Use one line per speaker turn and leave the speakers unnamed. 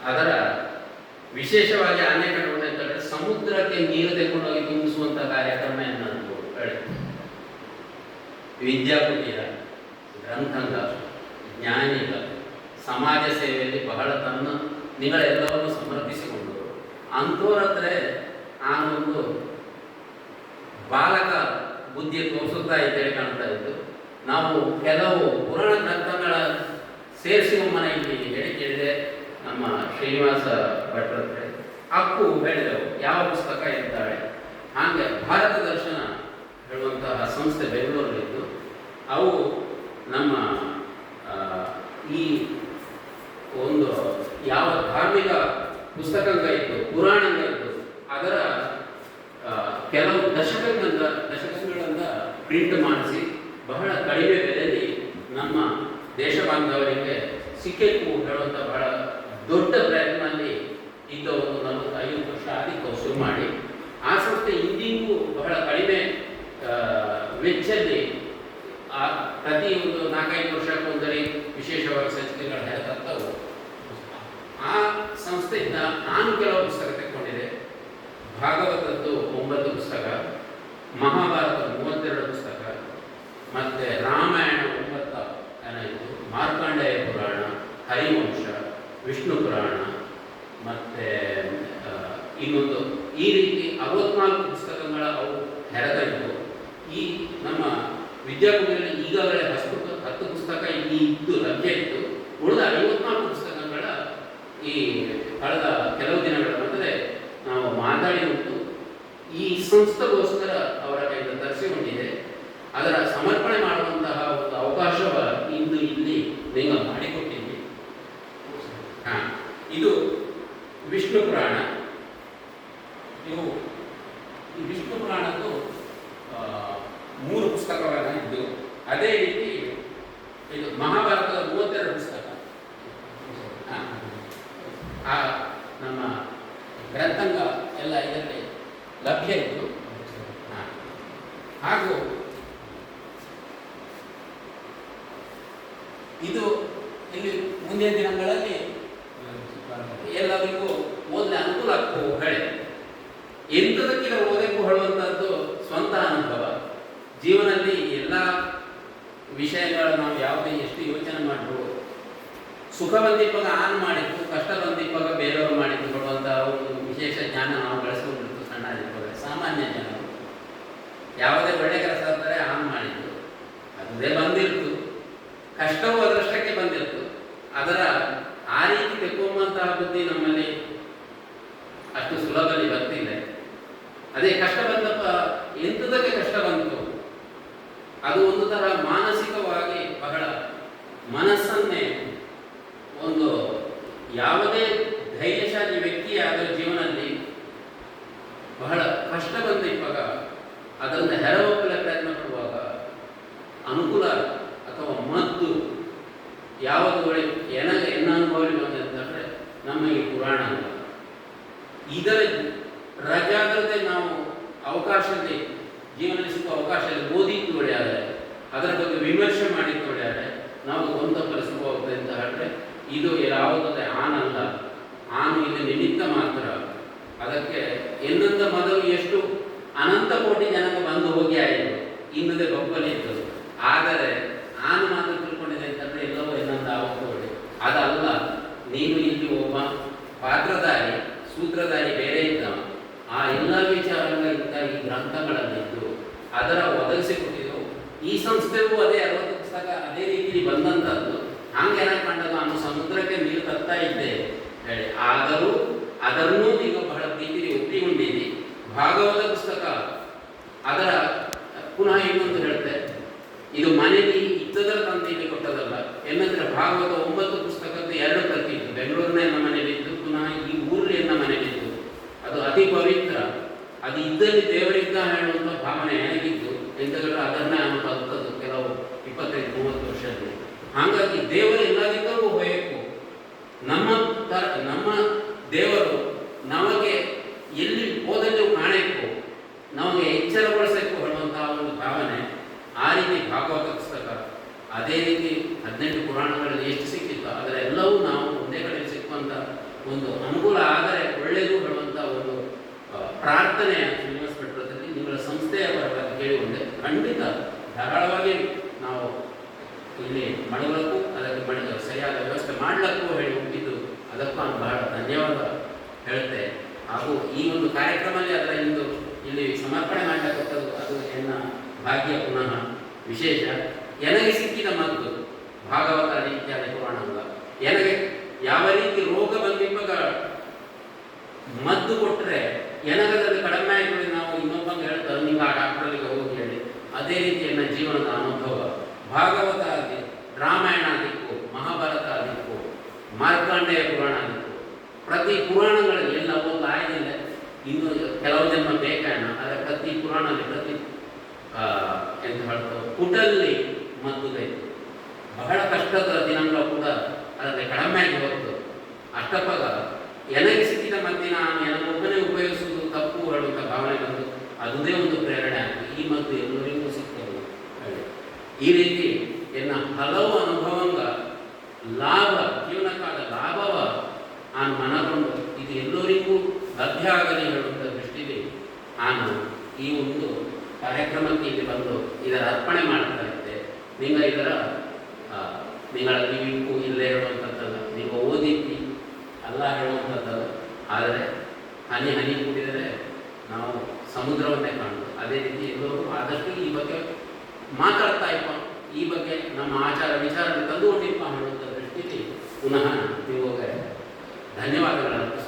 ಅದರ ವಿಶೇಷವಾಗಿ ಅಣೆಕಟ್ಟು ಅಂತಂದರೆ ಸಮುದ್ರಕ್ಕೆ ನೀರು ತೆಗೆದುಕೊಂಡೋಗಿ ತುಂಬಿಸುವಂಥ ಕಾರ್ಯಕ್ರಮ ಎನ್ನುವುದು ಹೇಳಿ ವಿದ್ಯಾಕುಟೀರ, ಗ್ರಂಥಾಂಗ, ಜ್ಞಾನಿಗ, ಸಮಾಜ ಸೇವೆಯಲ್ಲಿ ಬಹಳ ತನ್ನ ನಿಗಳೆಲ್ಲವನ್ನು ಸಮರ್ಪಿಸಿಕೊಂಡು ಅಂಥವ್ರ ಹತ್ರ ನಾನೊಂದು ಬಾಲಕ ಬುದ್ಧಿ ತೋರಿಸುತ್ತಾ ಇದ್ದೇವೆ ಕಾಣ್ತಾ ಇದ್ದು ನಾವು ಕೆಲವು ಪುರಾಣ ಗ್ರಂಥಗಳ ಸೇರಿಸಿ ಮನೆಯಲ್ಲಿ ಹೇಳಿ ಕೇಳಿದೆ. ನಮ್ಮ ಶ್ರೀನಿವಾಸ ಭಟ್ರತ್ರ ಅಕ್ಕು ಹೇಳಿದೆವು ಯಾವ ಪುಸ್ತಕ ಇರ್ತಾಳೆ. ಹಾಗೆ ಭಾರತ ದರ್ಶನ ಹೇಳುವಂತಹ ಸಂಸ್ಥೆ ಬೆಂಗಳೂರಲ್ಲಿದ್ದು ಅವು ನಮ್ಮ ಈ ಒಂದು ಯಾವ ಧಾರ್ಮಿಕ ಪುಸ್ತಕಂಗ ಇತ್ತು, ಪುರಾಣಂಗ ಇತ್ತು, ಅದರ ಕೆಲವು ದಶಕಗಳಿಂದ ಪ್ರಿಂಟ್ ಮಾಡಿಸಿ ಬಹಳ ಕಡಿಮೆ ಬೆಲೆಯಲ್ಲಿ ನಮ್ಮ ದೇಶ ಬಾಂಧವರಿಗೆ ಸಿಕ್ಕೇಕು ಹೇಳುವಂಥ ಬಹಳ ದೊಡ್ಡ ಪ್ರಯತ್ನದಲ್ಲಿ ಇದ್ದ ಒಂದು 45 ವರ್ಷ ಆದಿತ್ತು ಶುರು ಮಾಡಿ ಆ ಸಂಸ್ಥೆ ಇಂದಿಗೂ ಬಹಳ ಕಡಿಮೆ ವೆಚ್ಚದಲ್ಲಿ ಪ್ರತಿಯೊಂದು 4-5 ವರ್ಷಕ್ಕೊಂದರಿ ವಿಶೇಷವಾಗಿ ಸಂಚಿಕೆಗಳು ಹೇಳ್ತವು. ಆ ಸಂಸ್ಥೆಯಿಂದ ನಾನು ಕೆಲವು ಪುಸ್ತಕ ತೆಕ್ಕೊಂಡಿದೆ. ಭಾಗವತದ್ದು 9 ಪುಸ್ತಕ, ಮಹಾಭಾರತ 32 ಪುಸ್ತಕ, ಮತ್ತು ರಾಮಾಯಣ 9 ಏನಾಯಿತು, ಮಾರ್ಕಂಡೇಯ ಪುರಾಣ, ಹರಿವಂಶ, ವಿಷ್ಣು ಪುರಾಣ, ಮತ್ತು ಇನ್ನೊಂದು ಈ ರೀತಿ 64 ಪುಸ್ತಕಗಳ ಅವು ಹೆರತಾಯಿತು. ಈ ನಮ್ಮ ವಿದ್ಯಾಕುಟೀರಲ್ಲಿ ಈಗಾಗಲೇ 10 ಪುಸ್ತಕ ಇಲ್ಲಿ ಇದ್ದು ಲಭ್ಯ ಇತ್ತು. ಉಳಿದ 54 ಪುಸ್ತಕಗಳ ಈ ಕಳೆದ ಕೆಲವು ದಿನಗಳ ಮೊದಲೇ ನಾವು ಮಾತಾಡಿ ಉಂಟು. ಈ ಸಂಸ್ಥೆಗೋಸ್ಕರ ಅವರ ಕೈಯಿಂದ ತರಿಸಿಕೊಂಡಿದೆ. ಅದರ ಸಮರ್ಪಣೆ ಮಾಡುವಂತಹ ಒಂದು ಅವಕಾಶವ ಇಂದು ಇಲ್ಲಿ ನೀವು ಮಾಡಿಕೊಟ್ಟಿದ್ವಿ. ಇದು ವಿಷ್ಣು ಪುರಾಣ. ಈ ವಿಷ್ಣು ಪುರಾಣದ್ದು 3 ಪುಸ್ತಕಗಳನ್ನು ಇದ್ದು, ಅದೇ ರೀತಿ ಇದು ಮಹಾಭಾರತದ 32 ಪುಸ್ತಕ ನಮ್ಮ ಗ್ರಂಥಾಂಗ ಎಲ್ಲ ಇದರಲ್ಲಿ ಲಭ್ಯ ಇತ್ತು. ಹಾಗೂ ಇದು ಇಲ್ಲಿ ಮುಂದಿನ ದಿನಗಳಲ್ಲಿ ಎಲ್ಲರಿಗೂ ಓದಲಿ ಅನುಕೂಲ ಆಗ್ತದೆ. ಹೇಳಿ ಎಂಥದಕ್ಕಿಂತ ಓದಕ್ಕೂ ಹೇಳುವಂಥದ್ದು ಸ್ವಂತ ಅನುಭವ. ಜೀವನದಲ್ಲಿ ಎಲ್ಲ ವಿಷಯಗಳು ನಾವು ಯಾವುದೇ ಎಷ್ಟು ಯೋಚನೆ ಮಾಡಿದ್ರು, ಸುಖ ಬಂದಿಪ್ಪಾಗ ಆನ್ ಮಾಡಿದ್ದು, ಕಷ್ಟ ಬಂದಿಪ್ಪಾಗ ಬೇರೆಯವರು ಮಾಡಿದ್ದು ಕೊಡುವಂಥ ಒಂದು ವಿಶೇಷ ಜ್ಞಾನ ನಾವು ಬೆಳೆಸ್ಕೊಂಡಿರ್ತು. ಸಣ್ಣ ಇದ್ದಾಗ ಸಾಮಾನ್ಯ ಜನರು ಯಾವುದೇ ಒಳ್ಳೆ ಕೆಲಸ ಆಗ್ತಾರೆ ಆನ್ ಮಾಡಿದ್ದು ಅದೇ ಬಂದಿರ್ತು, ಕಷ್ಟವೂ ಅದರಷ್ಟಕ್ಕೆ ಬಂದಿರ್ತು. ಅದರ ಆ ರೀತಿ ತೆಕ್ಕೊಂಬಂತಹ ಬುದ್ಧಿ ನಮ್ಮಲ್ಲಿ ಅಷ್ಟು ಸುಲಭದಲ್ಲಿ ಬರ್ತಿಲ್ಲ. ಅದೇ ಕಷ್ಟ ಬಂದಪ್ಪ ಎಂಥದಕ್ಕೆ ಕಷ್ಟ ಬಂತು, ಅದು ಒಂದು ಥರ ಮಾನಸಿಕವಾಗಿ ಬಹಳ ಮನಸ್ಸನ್ನೇ ಒಂದು ಯಾವುದೇ ಧೈರ್ಯಶಾಲಿ ವ್ಯಕ್ತಿಯಾದ ಜೀವನದಲ್ಲಿ ಬಹಳ ಕಷ್ಟ ಬಂದ ಇವಾಗ ಅದರಿಂದ ಹೆರವಪ್ಪಲೆ ಪ್ರಯತ್ನ ಪಡುವಾಗ ಅನುಕೂಲ ಅಥವಾ ಮದ್ದು ಯಾವುದು ಎನ್ನ ಅನುಭವದಲ್ಲಿ ಬಂದಂತಂದರೆ ನಮ್ಮ ಈ ಪುರಾಣ ಅಂತ. ಇದರ ರಜಾಗ್ರತೆ ನಾವು ಅವಕಾಶದಲ್ಲಿ ಜೀವನದಲ್ಲಿ ಸಿಗುವ ಅವಕಾಶದಲ್ಲಿ ಓದಿದ್ದು ಒಳ್ಳೆಯಾದರೆ, ಅದರ ಬಗ್ಗೆ ವಿಮರ್ಶೆ ಮಾಡಿದ್ದು ಒಳ್ಳೆಯಾದರೆ ನಾವು ಸ್ವಂತ ಪರಿಸ್ಥಿತಿ ಅಂತ ಹೇಳಿದ್ರೆ ಇದು ಯಾವುದೇ ಆನಲ್ಲ. ಆನು ಇದು ನಿಮಿತ್ತ ಮಾತ್ರ. ಅದಕ್ಕೆ ಎನ್ನಂತ ಮೊದಲು ಎಷ್ಟು ಅನಂತ ಕೋಟಿ ಜನಕ್ಕೆ ಬಂದು ಹೋಗಿ ಆಯಿತು, ಇನ್ನದೇ ಗೊಬ್ಬಲಿತ್ತು. ಆದರೆ ಆನು ಮಾತ್ರ ತಿಳ್ಕೊಂಡಿದೆ ಅಂತಂದರೆ ಎಲ್ಲವೂ ಎನ್ನಂತ ಆಗುತ್ತದೆ. ಅದಲ್ಲ, ನೀನು ಇಲ್ಲಿ ಒಬ್ಬ ಪಾತ್ರಧಾರಿ ಸೂತ್ರಧಾರಿ ಬೇರೆ ಇದ್ದ. ಆ ಎಲ್ಲ ವಿಚಾರಗಳಿಂದ ಈ ಗ್ರಂಥಗಳಲ್ಲಿದ್ದು ಅದರ ಒದಗಿಸಿಕೊಟ್ಟಿದ್ದು ಈ ಸಂಸ್ಥೆಗೂ ಅದೇ 60 ಪುಸ್ತಕ ಅದೇ ರೀತಿ ಬಂದಂಥದ್ದು. ಹಂಗೆ ಏನಾಗಿ ಕಂಡದ್ದು, ನಾನು ಸಮುದ್ರಕ್ಕೆ ನೀರು ತರ್ತಾ ಇದ್ದೆ ಹೇಳಿ, ಆದರೂ ಅದನ್ನೂ ಈಗ ಬಹಳ ಪ್ರೀತಿಗೆ ಒಪ್ಪಿಕೊಂಡಿದ್ದಿ. ಭಾಗವತ ಪುಸ್ತಕ ಅದರ ಪುನಃ ಇನ್ನೊಂದು ಹೇಳುತ್ತೆ, ಇದು ಮನೆಯಲ್ಲಿ ಇದ್ದದರ ತಂದೆಯಲ್ಲಿ ಕೊಟ್ಟದಲ್ಲ. ಏನಂದ್ರೆ ಭಾಗವತ 9 ಪುಸ್ತಕದ್ದು 2 ಪ್ರತಿ ಇತ್ತು. ಬೆಂಗಳೂರಿನ ನಮ್ಮ ಮನೆಯಲ್ಲಿದ್ದು, ಪುನಃ ಈ ಊರಲ್ಲಿ ನಮ್ಮ ಮನೆಯಲ್ಲಿದ್ದು. ಅದು ಅತಿ ಪವಿತ್ರ. ಅದು ಇದ್ದಲ್ಲಿ ದೇವರಿಂದ ಹೇಳುವಂಥ ಭಾವನೆ ಏನಾಗಿದ್ದು ಎಂತಂದ್ರೆ ಅದನ್ನೇ ನಾನು ಕಲ್ತದ್ದು ಕೆಲವು 25-30 ವರ್ಷದಲ್ಲಿ. ಹಾಗಾಗಿ ದೇವರು ಎಲ್ಲದಕ್ಕೂ ಹೋಯಬೇಕು. ನಮ್ಮ ದೇವರು ನಮಗೆ ಎಲ್ಲಿ ಹೋದಲ್ಲೂ ಕಾಣಬೇಕು, ನಮಗೆ ಎಚ್ಚರಗೊಳಿಸಬೇಕು ಹೇಳುವಂತಹ ಒಂದು ಭಾವನೆ. ಆ ರೀತಿ ಭಾಗವತ ಪುಸ್ತಕ, ಅದೇ ರೀತಿ 18 ಪುರಾಣಗಳಲ್ಲಿ ಎಷ್ಟು ಸಿಕ್ಕಿತ್ತು ಅದರೆಲ್ಲವೂ ನಾವು ಒಂದೇ ಕಡೆ ಸಿಕ್ಕುವಂಥ ಒಂದು ಅನುಕೂಲ ಆದರೆ ಒಳ್ಳೆಯದು ಹೇಳುವಂಥ ಒಂದು ಪ್ರಾರ್ಥನೆ ಶ್ರೀನಿವಾಸ ಭಟ್ರಲ್ಲಿ ನಿಮ್ಮಗಳ ಸಂಸ್ಥೆಯ ಪರವಾಗಿ ಕೇಳಿಕೊಂಡೆ. ಖಂಡಿತ ಧಾರಾಳವಾಗಿ ನಾವು ಇಲ್ಲಿ ಮಡಗಲಕ್ಕೂ ಅದಕ್ಕೆ ಸರಿಯಾದ ವ್ಯವಸ್ಥೆ ಮಾಡಲಿಕ್ಕೂ ಹೇಳಿ ಹೋಗಿದ್ದು, ಅದಕ್ಕೂ ನಾನು ಬಹಳ ಧನ್ಯವಾದ ಹೇಳುತ್ತೆ. ಹಾಗೂ ಈ ಒಂದು ಕಾರ್ಯಕ್ರಮದಲ್ಲಿ ಅದರ ಇಂದು ಇಲ್ಲಿ ಸಮರ್ಪಣೆ ಮಾಡತಕ್ಕದ್ದು ಅದು ಎನ್ನ ಭಾಗ್ಯ ಪುನಃ ವಿಶೇಷ. ನನಗೆ ಸಿಕ್ಕಿದ ಮದ್ದು ಭಾಗವತ ಇತ್ಯಾದಿ ಪುರಾಣ ಅಲ್ಲ. ನನಗೆ ಯಾವ ರೀತಿ ರೋಗ ಬಂದಿರುವಾಗ ಮದ್ದು ಕೊಟ್ಟರೆ ಎನಗದಲ್ಲಿ ಕಡಿಮೆ ಆಯಿತು ನಾವು ಇನ್ನೊಬ್ಬಂಗೆ ಹೇಳ್ತಾರೆ ನೀವು ಆ ಡಾಕ್ಟರ್ಗೆ ಹೋಗಿ ಹೇಳಿ. ಅದೇ ರೀತಿ ನನ್ನ ಜೀವನದ ಅನುಭವ ಭಾಗವತ ಆದಿ, ರಾಮಾಯಣ ದಿಕ್ಕು, ಮಹಾಭಾರತ ದಿಕ್ಕು, ಮಾರ್ಕಾಂಡೇಯ ಪುರಾಣ ದಿಕ್ಕು, ಪ್ರತಿ ಪುರಾಣಗಳಲ್ಲಿ ಎಲ್ಲ ಒಂದು ಆಯ್ದಿಲ್ಲ. ಇನ್ನು ಕೆಲವು ಜನ್ಮ ಬೇಕಾಣ ಆದರೆ ಪ್ರತಿ ಪುರಾಣದಲ್ಲಿ ಪ್ರತಿ ಎಂತ ಹೇಳ್ತಾರೆ ಪುಟಲ್ಲಿ ಮದ್ದು ಬೇಕು. ಬಹಳ ಕಷ್ಟದ ದಿನಗಳು ಕೂಡ ಅದರಲ್ಲಿ ಕಡಿಮೆ ಆಗಿ ಹೋಗ್ತದೆ. ಅಷ್ಟಪ್ಪಾಗ ನನಗೆ ಸಿಕ್ಕಿದ ಮದ್ದಿನ ನಾನು ನನಗೊಬ್ಬನೇ ಉಪಯೋಗಿಸುವುದು ತಪ್ಪು ಹೇಳುವಂಥ ಭಾವನೆ ಬಂದು ಅದುದೇ ಒಂದು ಪ್ರೇರಣೆ ಆಗ್ತದೆ. ಈ ಮದ್ದು ಎಲ್ಲರಿಗೂ ಸಿಗ್ತದೆ ಹೇಳಿ ಈ ರೀತಿ ಎನ್ನ ಹಲವು ಅನುಭವಂಗ ಲಾಭ ಜೀವನಕ್ಕಾದ ಲಾಭವ ನಾನು ಮನಗೊಂಡು ಇದು ಎಲ್ಲರಿಗೂ ಲಭ್ಯ ಆಗಲಿ ಹೇಳುವಂಥ ದೃಷ್ಟಿಯಲ್ಲಿ ನಾನು ಈ ಒಂದು ಕಾರ್ಯಕ್ರಮಕ್ಕೆ ಇಲ್ಲಿ ಬಂದು ಇದರ ಅರ್ಪಣೆ ಮಾಡ್ತಾ ಇದ್ದೆ. നിങ്ങൾ ಇದರ ನೀವು ಇಲ್ಲೇ ಹೇಳುವಂಥದ್ದಲ್ಲ, ನೀವು ಓದಿದ್ದಿ ಅಲ್ಲ ಹೇಳುವಂಥದ್ದಲ್ಲ. ಆದರೆ ಹನಿ ಹನಿ ಕೂಡಿದರೆ ನಾವು ಸಮುದ್ರವನ್ನೇ ಕಾಣೋದು. ಅದೇ ರೀತಿ ಎಲ್ಲರೂ ಆದಷ್ಟು ಈ ಬಗ್ಗೆ ಮಾತಾಡ್ತಾ ಇಪ್ಪ, ಈ ಬಗ್ಗೆ ನಮ್ಮ ಆಚಾರ ವಿಚಾರ ತಂದುಕೊಂಡಿಪ್ಪ ಹೇಳುವಂಥ ದೃಷ್ಟಿಯಲ್ಲಿ ಪುನಃ ನಿಮಗೆ ಧನ್ಯವಾದಗಳನ್ನು